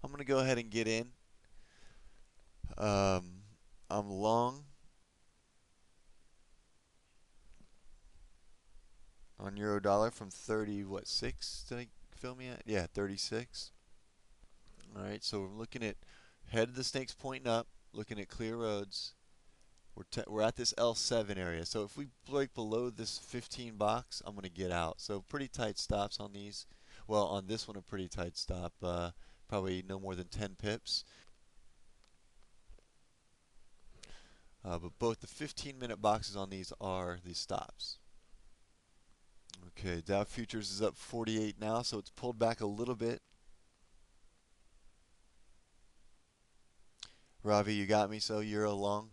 I'm going to go ahead and get in. Um, I'm long on euro dollar from 30, what, 6? Did I fill me at? Yeah, 36. All right, so we're looking at head of the snake's pointing up, looking at clear roads. We're at this L7 area. So if we break below this 15 box, I'm going to get out. So pretty tight stops on these. Well, on this one, a pretty tight stop. Probably no more than 10 pips. But both the 15-minute boxes on these are the stops. Okay, Dow futures is up 48 now, so it's pulled back a little bit. Ravi, you got me, so euro long.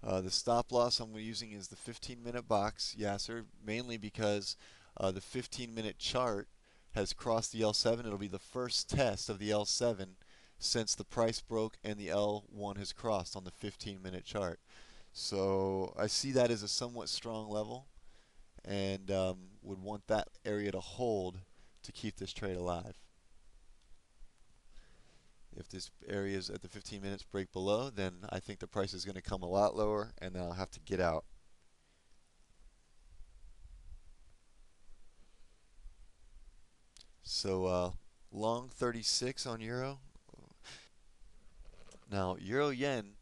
The stop loss I'm using is the 15-minute box, Yasser, mainly because the 15-minute chart has crossed the L7. It'll be the first test of the L7 since the price broke and the L1 has crossed on the 15-minute chart. So I see that as a somewhat strong level and would want that area to hold to keep this trade alive. If this area is at the 15 minutes break below, then I think the price is going to come a lot lower and then I'll have to get out. So long 36 on euro. Now euro yen,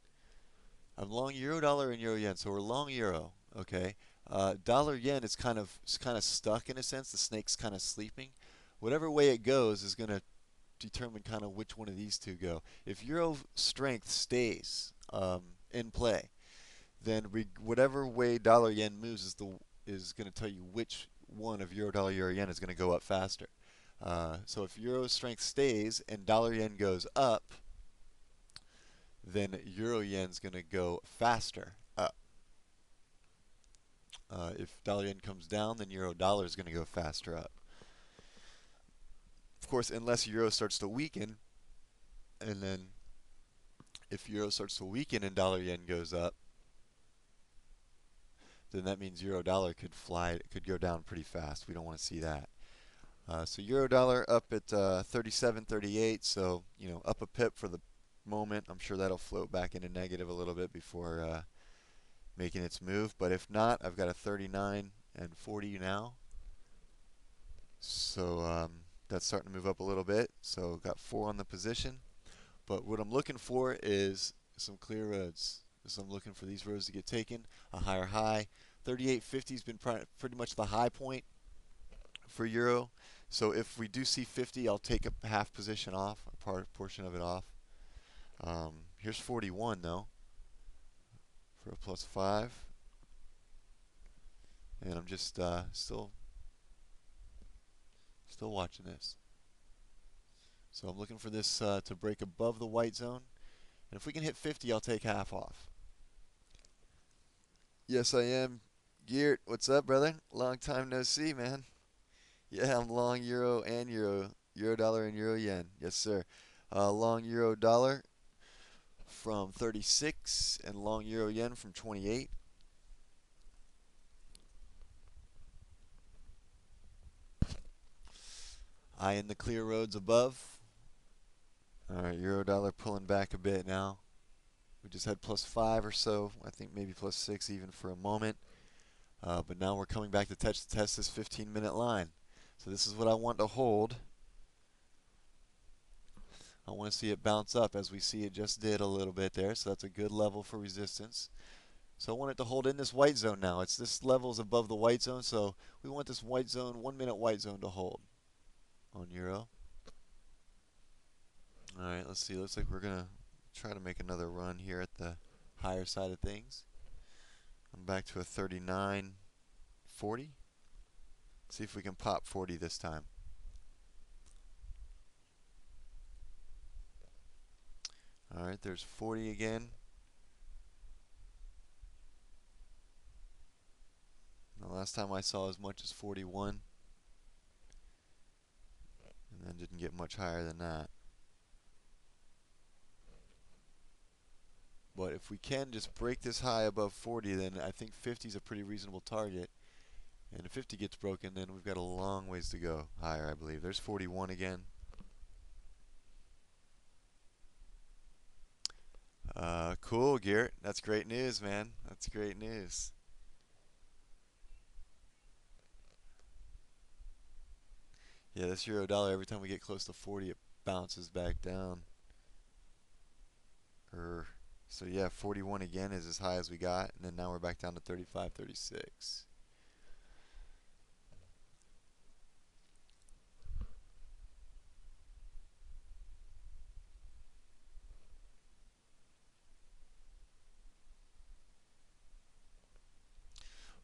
I'm long euro dollar and euro yen, so we're long euro. Okay, dollar yen is kind of stuck in a sense. The snake's kind of sleeping. Whatever way it goes is going to determine kind of which one of these two go. If euro strength stays in play, then whatever way dollar yen moves is going to tell you which one of euro dollar euro yen is going to go up faster. So if euro strength stays and dollar yen goes up, then euro yen's going to go faster up. If dollar yen comes down, then euro dollar is going to go faster up. Of course, unless euro starts to weaken, and then if euro starts to weaken and dollar yen goes up, then that means euro dollar could go down pretty fast. We don't want to see that. So euro dollar up at 37.38, so up a pip for the moment. I'm sure that'll float back into negative a little bit before making its move. But if not, I've got a 39 and 40 now. So that's starting to move up a little bit. So got 4 on the position. But what I'm looking for is some clear roads. So I'm looking for these roads to get taken, a higher high. 38.50 has been pretty much the high point for euro. So if we do see 50, I'll take a half position off, a portion of it off. Here's 41 though for a +5, and I'm just still watching this. So I'm looking for this to break above the white zone, and if we can hit 50, I'll take half off. Yes, I am. Geert, what's up, brother? Long time no see, man. Yeah, I'm long euro and euro dollar and euro yen. Yes, sir. Long euro dollar from 36 and long euro yen from 28. Eyeing the clear roads above. All right, euro dollar pulling back a bit now. We just had +5 or so. I think maybe +6 even for a moment. But now we're coming back to test this 15-minute line. So this is what I want to hold. I want to see it bounce up as we see it just did a little bit there. So that's a good level for resistance. So I want it to hold in this white zone now. This level is above the white zone, so we want this white zone, 1-minute white zone to hold on euro. All right, let's see. Looks like we're going to try to make another run here at the higher side of things. I'm back to a 39.40. See if we can pop 40 this time. All right, there's 40 again. The last time I saw as much as 41, and then didn't get much higher than that. But if we can just break this high above 40, then I think 50 is a pretty reasonable target. And if 50 gets broken, then we've got a long ways to go higher, I believe. There's 41 again. Cool, Garrett. That's great news, man. That's great news. Yeah, this euro dollar, every time we get close to 40, it bounces back down. So yeah, 41 again is as high as we got, and then now we're back down to 35, 36.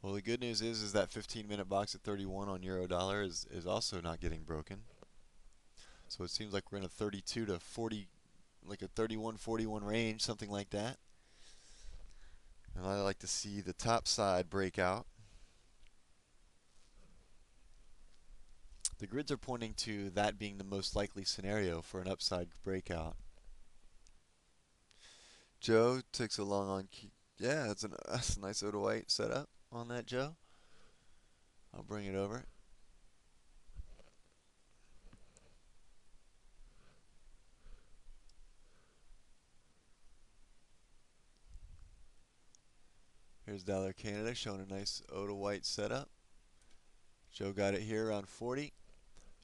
Well, the good news is that 15-minute box at 31 on euro dollar is also not getting broken. So it seems like we're in a 32 to 40, like a 31, 41 range, something like that. And I like to see the top side break out. The grids are pointing to that being the most likely scenario for an upside breakout. Joe takes a long on key. Yeah, that's a nice Oda White setup on that, Joe. I'll bring it over. Here's Dollar Canada showing a nice Oda White setup. Joe got it here around 40.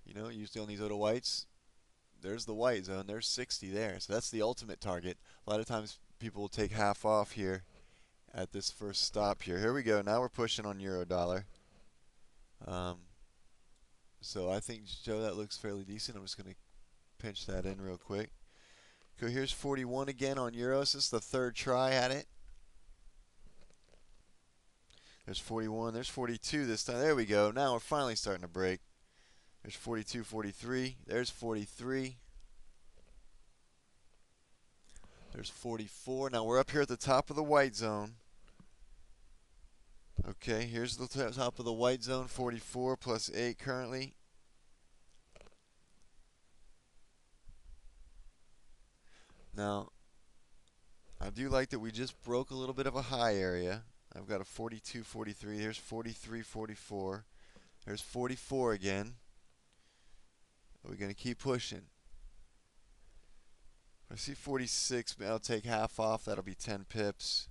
You know, usually on these Oda Whites, there's the white zone. There's 60 there. So that's the ultimate target. A lot of times people will take half off here at this first stop here. Here we go. Now we're pushing on euro dollar. So I think, Joe, that looks fairly decent. I'm just going to pinch that in real quick. So here's 41 again on euros. This is the third try at it. There's 41. There's 42 this time. There we go. Now we're finally starting to break. There's 42, 43. There's 43. There's 44. Now we're up here at the top of the white zone. Okay, here's the top of the white zone, 44 plus 8 currently. Now, I do like that we just broke a little bit of a high area. I've got a 42, 43. Here's 43, 44. There's 44 again. We're going to keep pushing. I see 46. I'll take half off. That'll be 10 pips.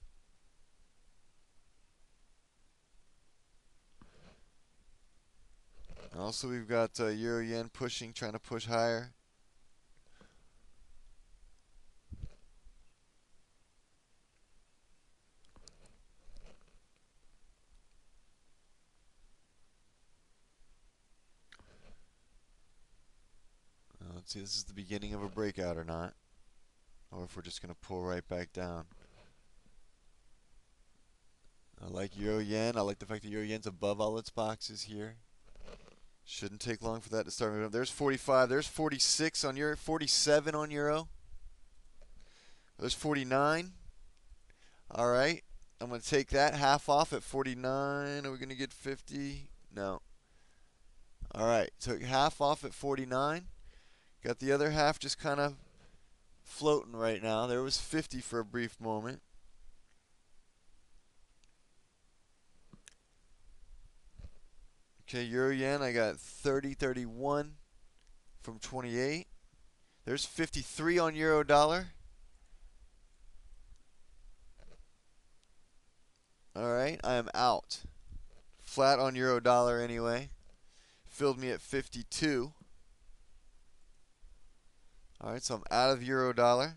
Also, we've got Euro Yen pushing, trying to push higher. Let's see, this is the beginning of a breakout or not. Or if we're just going to pull right back down. I like Euro Yen. I like the fact that Euro Yen's above all its boxes here. Shouldn't take long for that to start moving up. There's 45. There's 46 on Euro. 47 on Euro. There's 49. All right. I'm going to take that half off at 49. Are we going to get 50? No. All right. Took half off at 49. Got the other half just kind of floating right now. There was 50 for a brief moment. Okay, Euro Yen, I got 30, 31 from 28. There's 53 on Euro Dollar. All right, I am out. Flat on Euro Dollar anyway. Filled me at 52. All right, so I'm out of Euro Dollar.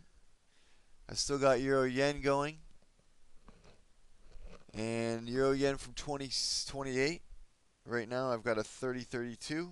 I still got Euro Yen going. And Euro Yen from 2028. Right now I've got a 30.32.